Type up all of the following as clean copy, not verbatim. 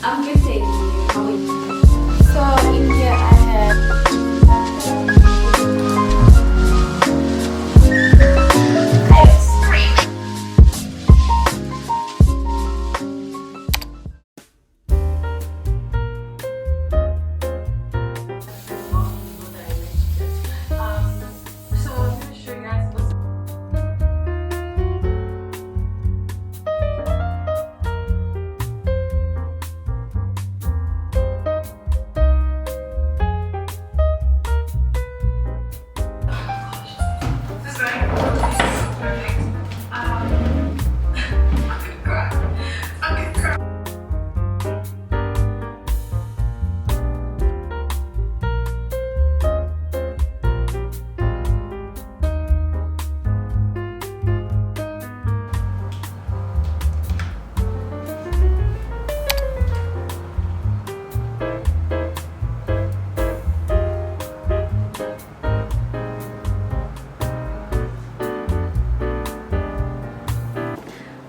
I'm good, thank you. How are you? So in here I have ice cream. So I'm going to show you guys what's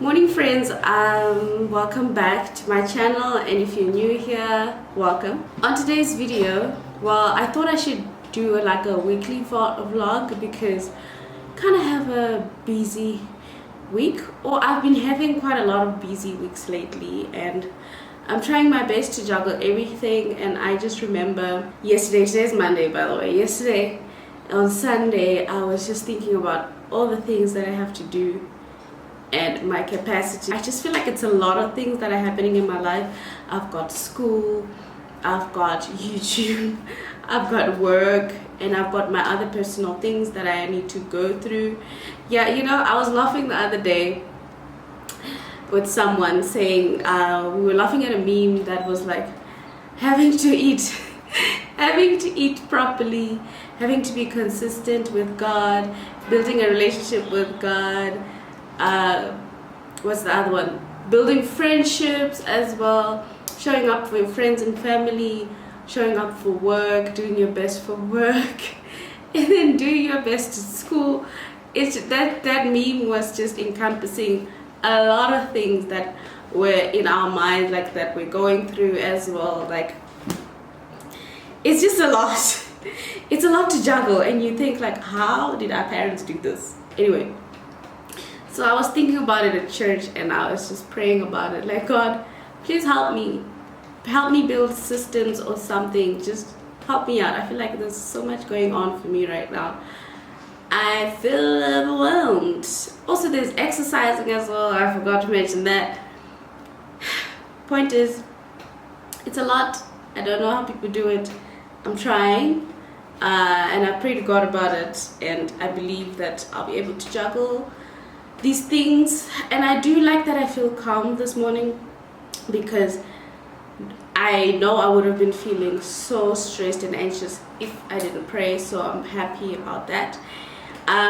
Morning friends, welcome back to my channel, and if you're new here, welcome. On today's video, well, I thought I should do like a weekly vlog because I kind of have a busy week, or I've been having quite a lot of busy weeks lately, and I'm trying my best to juggle everything. And I just remember yesterday, today's Monday by the way, yesterday on Sunday I was just thinking about all the things that I have to do and my capacity. I just feel like it's a lot of things that are happening in my life. I've got school, I've got YouTube, I've got work, and I've got my other personal things that I need to go through. Yeah, you know, I was laughing the other day with someone saying, we were laughing at a meme that was like, having to eat properly, having to be consistent with God, building a relationship with God, what's the other one, building friendships as well, showing up for your friends and family, showing up for work, doing your best for work, and then doing your best at school. It's that meme was just encompassing a lot of things that were in our mind, like that we're going through as well. Like, it's just a lot. It's a lot to juggle, and you think like, how did our parents do this? Anyway, so I was thinking about it at church, and I was just praying about it, like, God, please help me build systems or something. Just help me out. I feel like there's so much going on for me right now. I feel overwhelmed. Also, there's exercising as well. I forgot to mention that. Point is, it's a lot. I don't know how people do it. I'm trying, and I pray to God about it, and I believe that I'll be able to juggle these things. And I do like that I feel calm this morning, because I know I would have been feeling so stressed and anxious if I didn't pray. So I'm happy about that.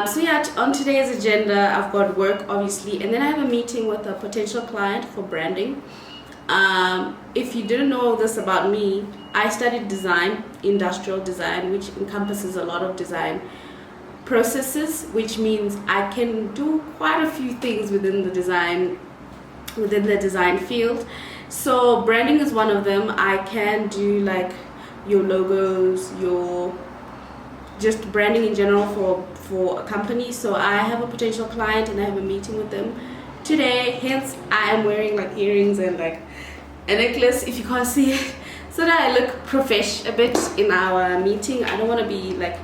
So yeah, on today's agenda, I've got work obviously, and then I have a meeting with a potential client for branding. If you didn't know this about me, I studied design, industrial design, which encompasses a lot of design processes, which means I can do quite a few things within the design field. So branding is one of them. I can do like your logos, your just branding in general for a company. So I have a potential client, and I have a meeting with them today, hence I am wearing like earrings and like a necklace, if you can't see it, so that I look profesh a bit in our meeting. I don't want to be like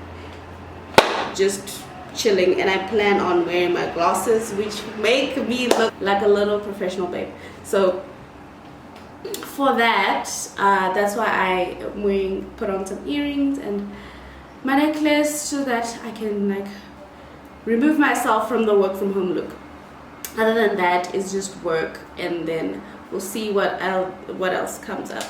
just chilling, and I plan on wearing my glasses, which make me look like a little professional babe. So for that, that's why I am put on some earrings and my necklace, so that I can like remove myself from the work from home look. Other than that, it's just work, and then we'll see what else comes up.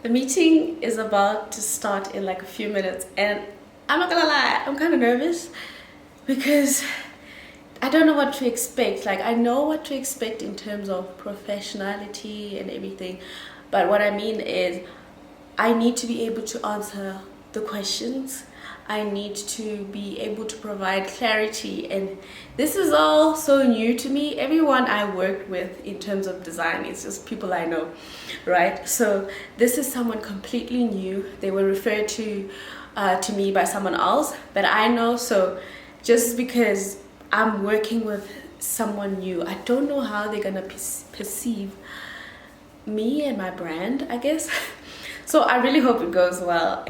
The meeting is about to start in like a few minutes, and I'm not gonna lie, I'm kind of nervous because I don't know what to expect. Like, I know what to expect in terms of professionality and everything, but what I mean is I need to be able to answer the questions. I need to be able to provide clarity, and this is all so new to me. Everyone I worked with in terms of design is just people I know, right? So this is someone completely new. They were referred to me by someone else, but I know. So just because I'm working with someone new, I don't know how they're gonna perceive me and my brand, I guess. So I really hope it goes well.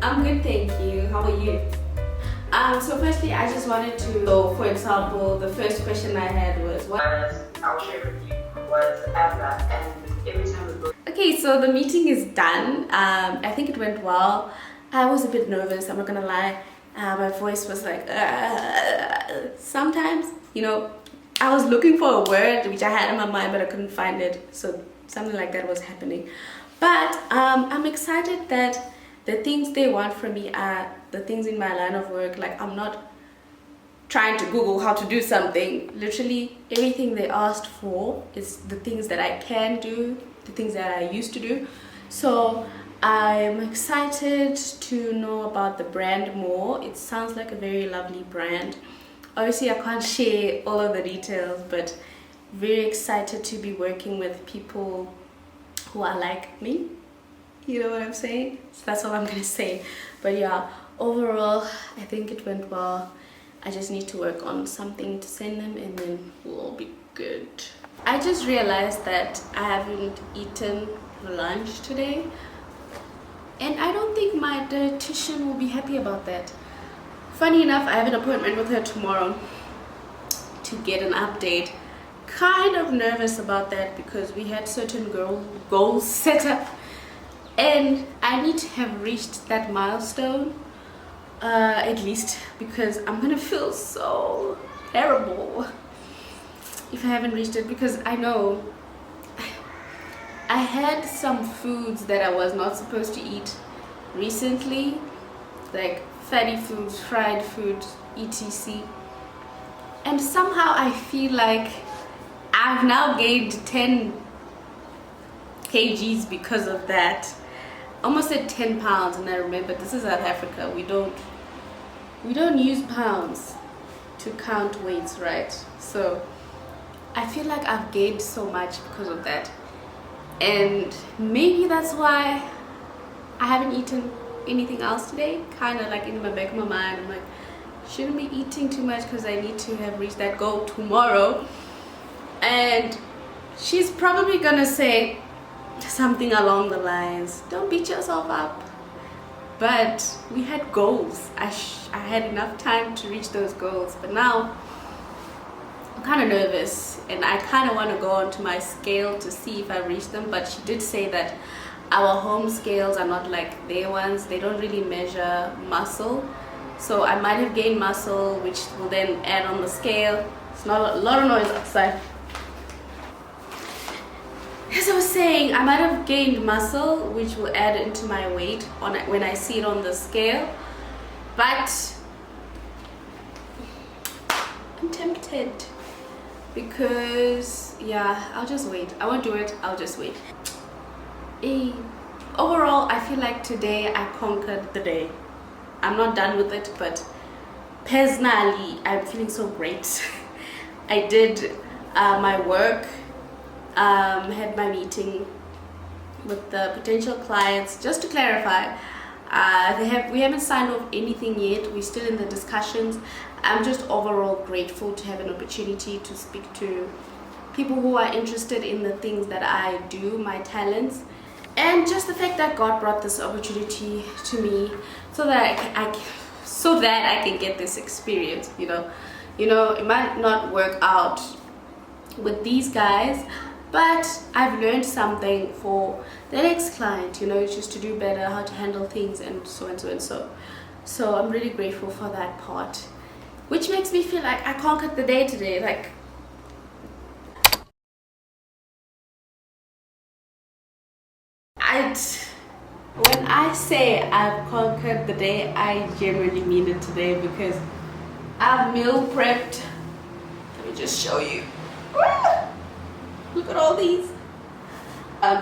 I'm good, thank you. How are you? So firstly, I just wanted to, so for example, the first question I had was, what? I'll share with you was at that, and every time we go. Okay, So the meeting is done. I think it went well. I was a bit nervous, I'm not gonna lie. My voice was like, sometimes, you know, I was looking for a word which I had in my mind, but I couldn't find it. So something like that was happening. But I'm excited that the things they want from me are the things in my line of work. Like, I'm not trying to Google how to do something. Literally everything they asked for is the things that I can do, the things that I used to do. So I'm excited to know about the brand more. It sounds like a very lovely brand. Obviously I can't share all of the details, but very excited to be working with people who are like me. You know what I'm saying? So that's all I'm gonna say. But yeah, overall I think it went well. I just need to work on something to send them, and then we'll be good. I just realized that I haven't eaten lunch today, and I don't think my dietitian will be happy about that. Funny enough, I have an appointment with her tomorrow to get an update. Kind of nervous about that because we had certain goals set up, and I need to have reached that milestone at least, because I'm gonna feel so terrible if I haven't reached it, because I know I had some foods that I was not supposed to eat recently, like fatty foods, fried food, etc. And somehow I feel like I've now gained 10 kgs because of that. Almost at 10 pounds, and I remember this is South Africa. We don't use pounds to count weights, right? So I feel like I've gained so much because of that, and maybe that's why I haven't eaten anything else today. Kind of like in the back of my mind, I'm like, shouldn't be eating too much because I need to have reached that goal tomorrow. And she's probably gonna say something along the lines, don't beat yourself up. But we had goals. I had enough time to reach those goals, but now I'm kind of nervous, and I kind of want to go onto my scale to see if I reach them. But she did say that our home scales are not like their ones. They don't really measure muscle, so I might have gained muscle, which will then add on the scale. It's not a lot of noise outside. As I was saying, I might have gained muscle, which will add into my weight when I see it on the scale. But I'm tempted because, yeah, I'll just wait. I won't do it. I'll just wait. Overall, I feel like today I conquered the day. I'm not done with it, but personally, I'm feeling so great. I did my work. Had my meeting with the potential clients. Just to clarify, we haven't signed off anything yet. We're still in the discussions. I'm just overall grateful to have an opportunity to speak to people who are interested in the things that I do, my talents, and just the fact that God brought this opportunity to me so that I can get this experience. You know, it might not work out with these guys, but I've learned something for the next client, just to do better, how to handle things, and so and so and so. So I'm really grateful for that part, which makes me feel like I conquered the day today. Like, when I say I've conquered the day, I genuinely mean it today because I've meal prepped. Let me just show you. Look at all these.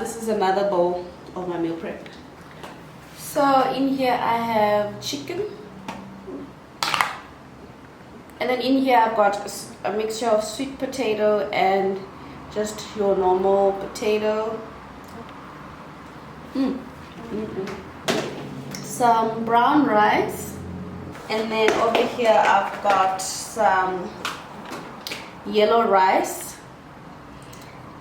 This is another bowl of my meal prep. So in here I have chicken. And then in here I've got a mixture of sweet potato and just your normal potato. Some brown rice. And then over here I've got some yellow rice.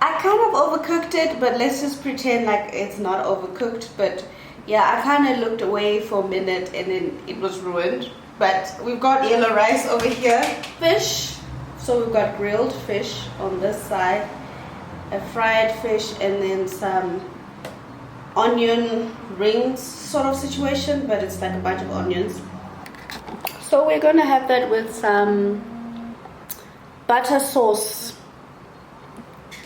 I kind of overcooked it, but let's just pretend like it's not overcooked. But yeah, I kind of looked away for a minute and then it was ruined. But we've got yellow rice over here. Fish. So we've got grilled fish on this side, a fried fish, and then some onion rings sort of situation, but it's like a bunch of onions. So we're gonna have that with some butter sauce.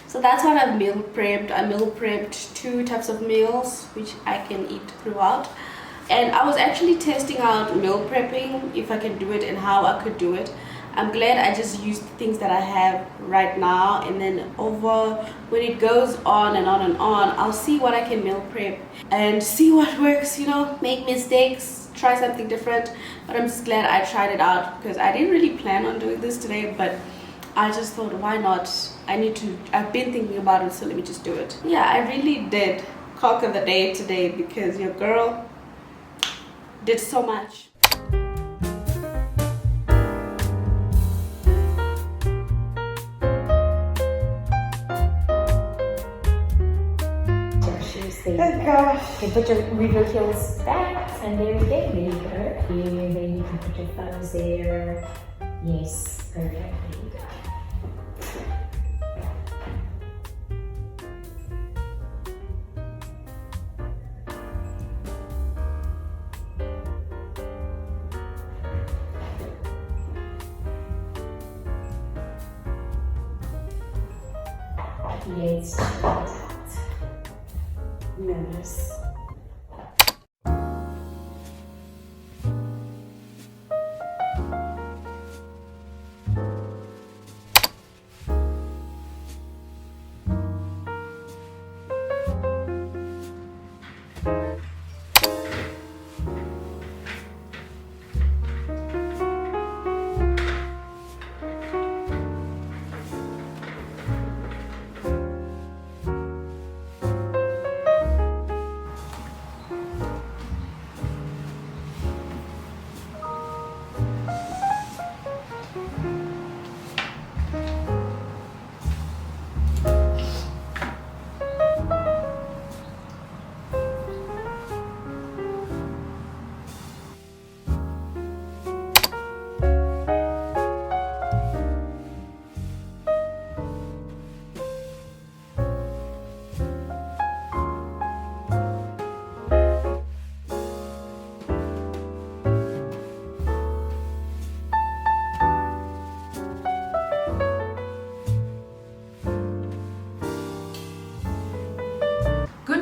So that's what I've meal prepped. I meal prepped 2 types of meals which I can eat throughout. And I was actually testing out meal prepping, if I can do it and how I could do it. I'm glad I just used things that I have right now, and then over when it goes on and on and on, I'll see what I can meal prep and see what works, you know, make mistakes, try something different. But I'm just glad I tried it out because I didn't really plan on doing this today, but I just thought, why not? I've been thinking about it, so let me just do it. Yeah, I really did conquer the day today because your girl did so much. Oh gosh. You put your reverse heels back, and there you go. There you go. Here, then you can put your thumbs there. Yes, perfect. There you go. Yes, nervous.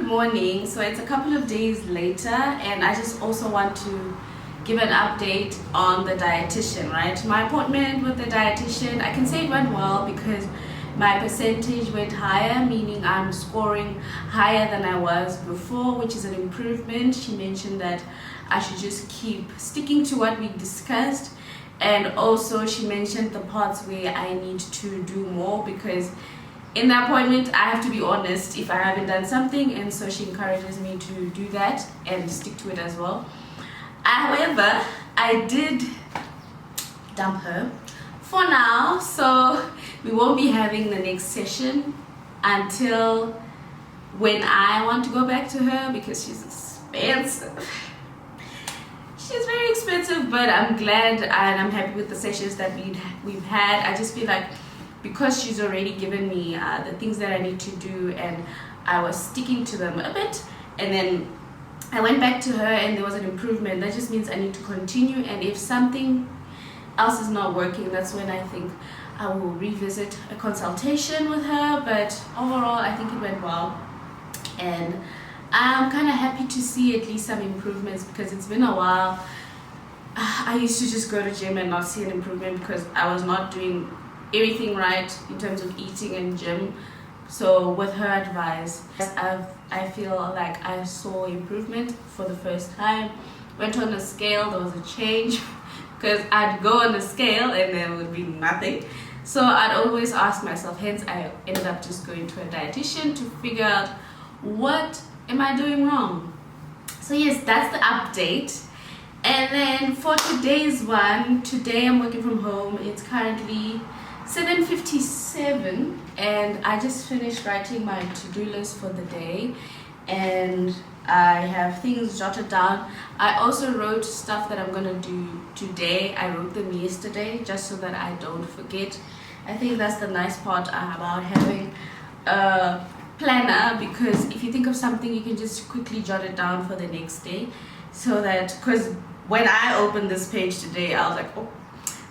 Morning. So it's a couple of days later, and I just also want to give an update on the dietitian, right? My appointment with the dietitian, I can say it went well because my percentage went higher, meaning I'm scoring higher than I was before, which is an improvement. She mentioned that I should just keep sticking to what we discussed, and also she mentioned the parts where I need to do more because in the appointment, I have to be honest if I haven't done something, and so she encourages me to do that and stick to it as well. However, I did dump her for now, so we won't be having the next session until when I want to go back to her because she's expensive. She's very expensive, but I'm glad and I'm happy with the sessions that we've had. I just feel like because she's already given me the things that I need to do, and I was sticking to them a bit, and then I went back to her and there was an improvement. That just means I need to continue, and if something else is not working, that's when I think I will revisit a consultation with her. But overall, I think it went well, and I'm kind of happy to see at least some improvements because it's been a while. I used to just go to gym and not see an improvement because I was not doing everything right in terms of eating and gym. So with her advice, I feel like I saw improvement for the first time. Went on a scale, there was a change because I'd go on a scale and there would be nothing. So I'd always ask myself, hence I ended up just going to a dietitian to figure out what am I doing wrong. So yes, that's the update. And then for today's one, today I'm working from home. It's currently 7:57 and I just finished writing my to-do list for the day, and I have things jotted down. I also wrote stuff that I'm gonna do today. I wrote them yesterday just so that I don't forget. I think that's the nice part about having a planner, because if you think of something you can just quickly jot it down for the next day, so that, because when I opened this page today I was like, oh,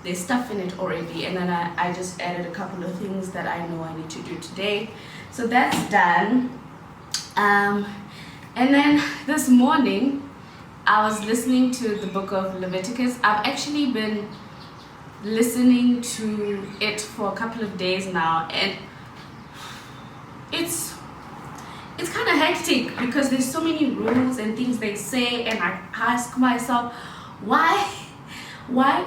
there's stuff in it already, and then I just added a couple of things that I know I need to do today. So that's done. And then this morning I was listening to the book of Leviticus. I've actually been listening to it for a couple of days now, and it's kind of hectic because there's so many rules and things they say, and I ask myself, why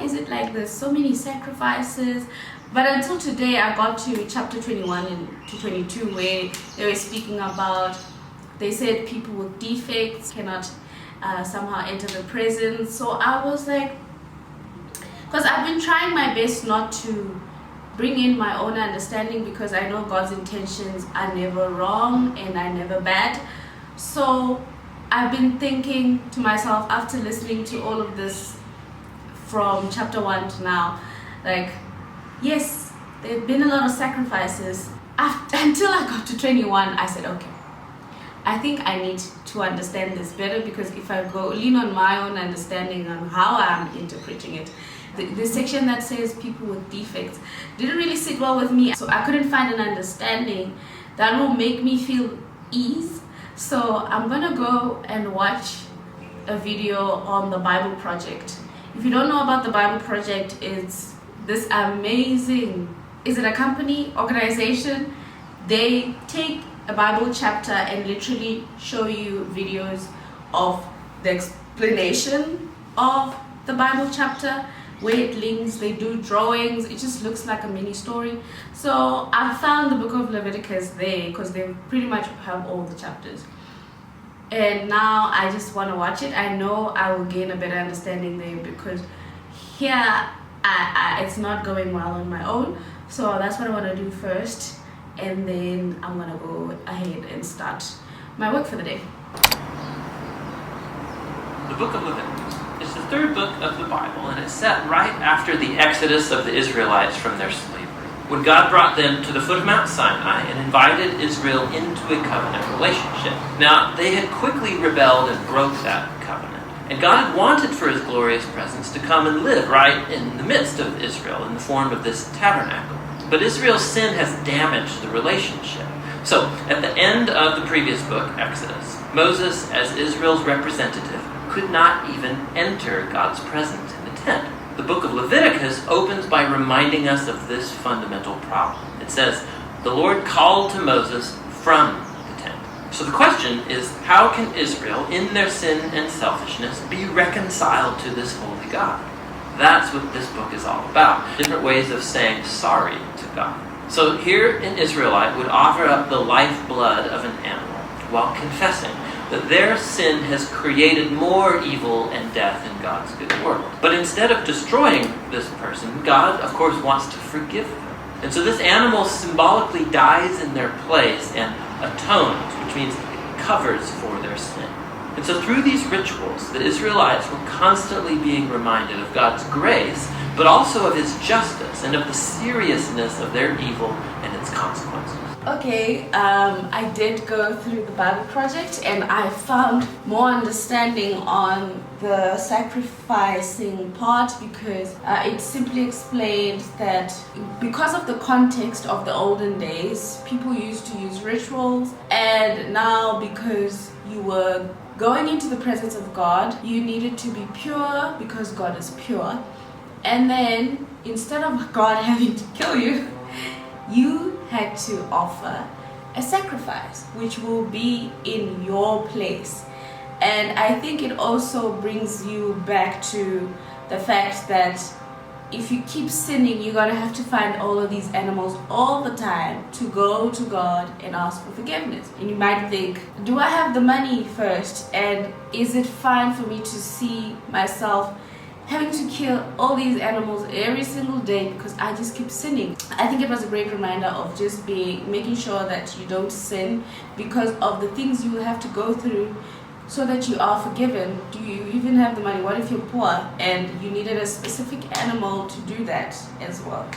is it like there's so many sacrifices? But until today I got to chapter 21 and to 22 where they were speaking about, they said people with defects cannot somehow enter the presence. So I was like, because I've been trying my best not to bring in my own understanding, because I know God's intentions are never wrong and are never bad. So I've been thinking to myself after listening to all of this from chapter 1 to now, like, yes, there have been a lot of sacrifices. Until I got to 21, I said, okay, I think I need to understand this better, because if I go lean on my own understanding on how I'm interpreting it, the section that says people with defects didn't really sit well with me. So I couldn't find an understanding that will make me feel ease. So I'm gonna go and watch a video on the Bible Project. If you don't know about the Bible Project, it's this amazing, is it a company, organization? They take a Bible chapter and literally show you videos of the explanation of the Bible chapter, where it links, they do drawings, it just looks like a mini story. So I found the book of Leviticus there because they pretty much have all the chapters. And now I just want to watch it. I know I will gain a better understanding there, because here it's not going well on my own. So that's what I want to do first, and then I'm going to go ahead and start my work for the day. The book of Leviticus is the third book of the Bible, and it's set right after the exodus of the Israelites from their slavery, when God brought them to the foot of Mount Sinai and invited Israel into a covenant relationship. Now, they had quickly rebelled and broke that covenant, and God had wanted for his glorious presence to come and live right in the midst of Israel in the form of this tabernacle. But Israel's sin has damaged the relationship. So, at the end of the previous book, Exodus, Moses, as Israel's representative, could not even enter God's presence in the tent. The book of Leviticus opens by reminding us of this fundamental problem. It says, the Lord called to Moses from the tent. So the question is, how can Israel, in their sin and selfishness, be reconciled to this holy God? That's what this book is all about. Different ways of saying sorry to God. So here an Israelite would offer up the lifeblood of an animal while confessing that their sin has created more evil and death in God's good world. But instead of destroying this person, God, of course, wants to forgive them. And so this animal symbolically dies in their place and atones, which means it covers for their sin. And so through these rituals, the Israelites were constantly being reminded of God's grace, but also of his justice and of the seriousness of their evil and its consequences. Okay, I did go through the Bible Project, and I found more understanding on the sacrificing part, because it simply explained that because of the context of the olden days, people used to use rituals, and now because you were going into the presence of God, you needed to be pure because God is pure. And then instead of God having to kill you, you had to offer a sacrifice, which will be in your place. And I think it also brings you back to the fact that if you keep sinning, you're going to have to find all of these animals all the time to go to God and ask for forgiveness. And you might think, do I have the money first? And is it fine for me to see myself having to kill all these animals every single day because I just keep sinning? I think it was a great reminder of just making sure that you don't sin because of the things you have to go through so that you are forgiven. Do you even have the money? What if you're poor and you needed a specific animal to do that as well?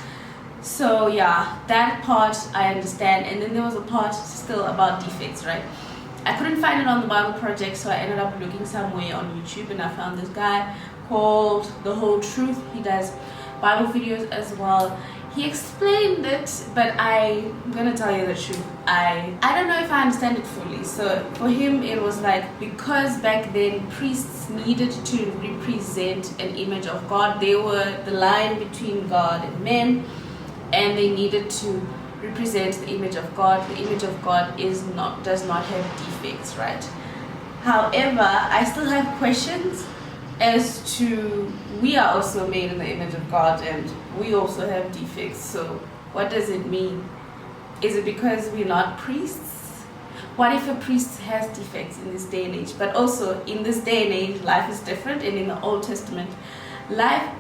So yeah, that part I understand. And then there was a part still about defects, right? I couldn't find it on the Bible Project, so I ended up looking somewhere on YouTube and I found this guy called The Whole Truth. He does Bible videos as well. He explained it, but I'm gonna tell you the truth. I don't know if I understand it fully. So for him it was like, because back then priests needed to represent an image of God. They were the line between God and men, and they needed to represent the image of God. The image of God does not have defects, right? However, I still have questions as to, we are also made in the image of God and we also have defects. So what does it mean? Is it because we're not priests? What if a priest has defects in this day and age? But also in this day and age, life is different, and in the Old Testament, life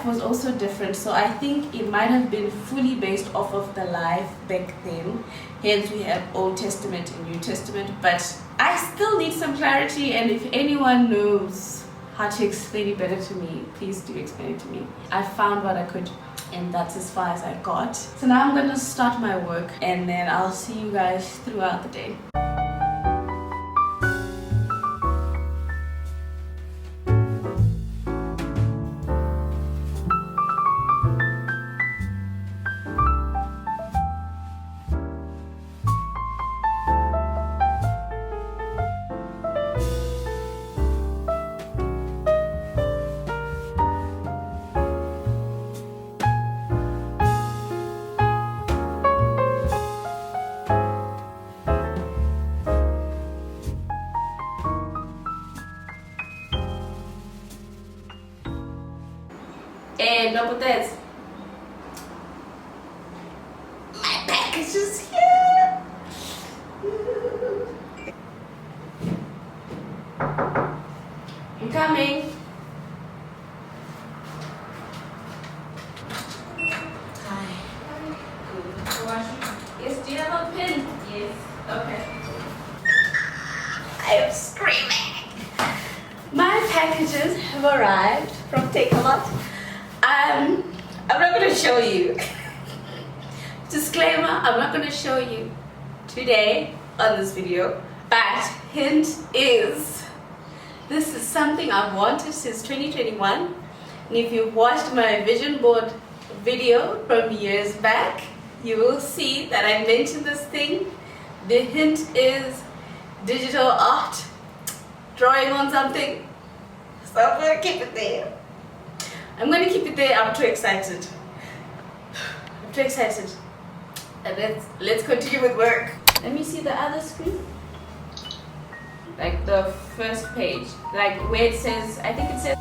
was also different. So I think it might have been fully based off of the life back then. Hence we have Old Testament and New Testament. But I still need some clarity, and if anyone knows how to explain it better to me, please do explain it to me. I found what I could, and that's as far as I got. So now I'm gonna start my work, and then I'll see you guys throughout the day. And number that, my package is here. I'm coming. Hi. Yes, do you have a pen? Yes. Okay. I am screaming. My packages have arrived from Takealot. I'm not going to show you. Disclaimer, I'm not going to show you today on this video. But hint is, this is something I've wanted since 2021. And if you've watched my vision board video from years back, you will see that I mentioned this thing. The hint is digital art, drawing on something. So I'm going to keep it there. I'm going to keep it there. I'm too excited. I'm too excited. And let's continue with work. Let me see the other screen. Like the first page. Like where it says, I think it says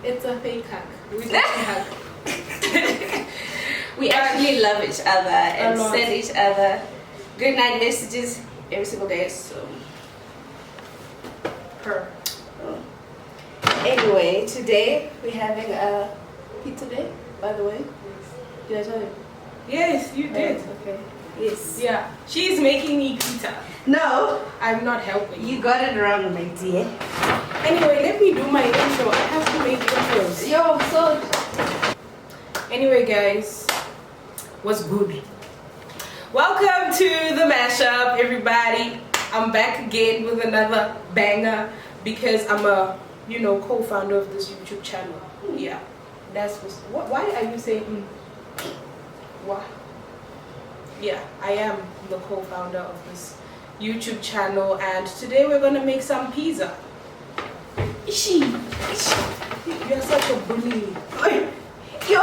It's a fake hug. We just hug. We actually love each other and lot. send each other good night messages every single day. So Her. anyway, today we're having a pizza day, by the way. Did I tell you? Yes, you did. Okay. Yes. Yeah. She's making me pizza. No, I'm not helping. you got it wrong, my dear. Anyway, let me do my intro. I have to make intros. Yo, so Anyway, guys, what's good? Welcome to the mashup, everybody. I'm back again with another banger because I'm a, co-founder of this YouTube channel. Yeah, that's why are you saying? Why? Yeah, I am the co-founder of this YouTube channel, and today we're gonna make some pizza. Ishi, you're such a bully. yo,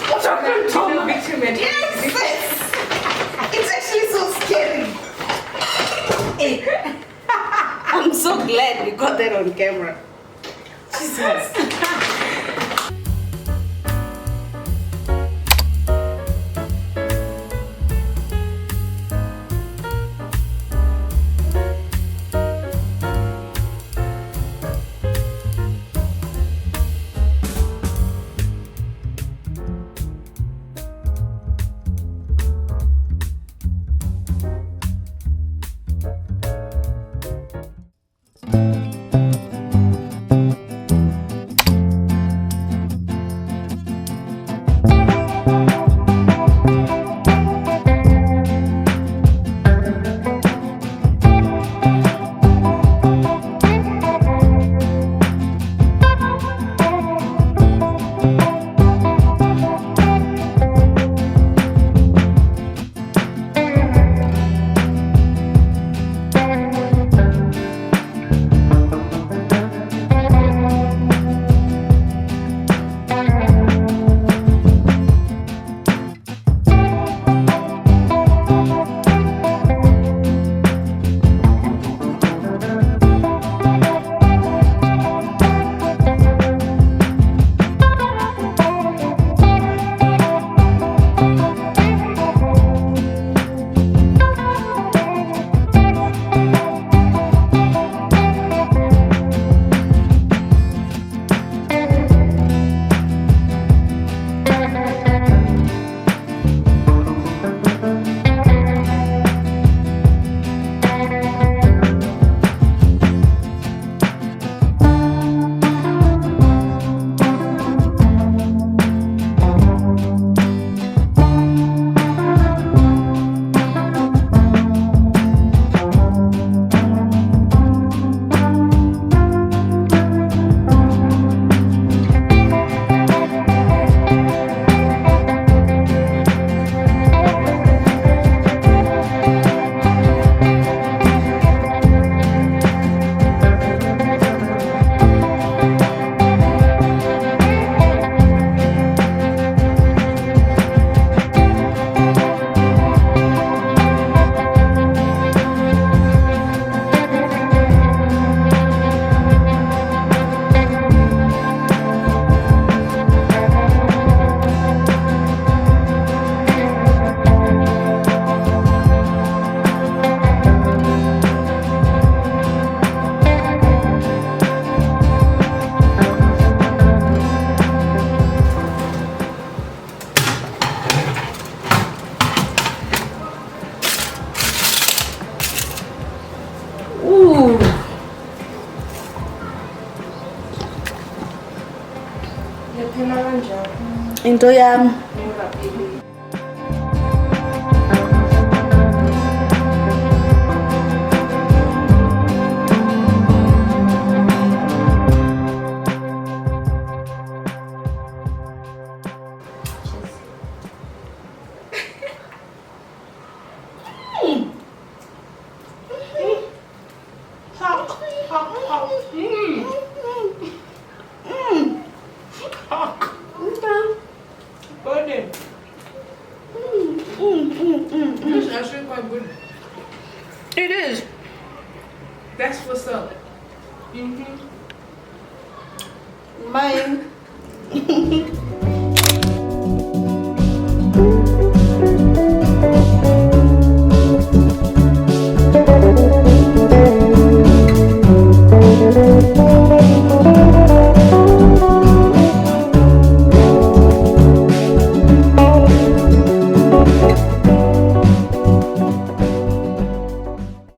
what's up, Tom? Victim and Yes, it's actually so scary. Hey, I'm so glad we got that on camera. Jesus. Into yam. This is actually quite good. It is. That's what's up. Bye.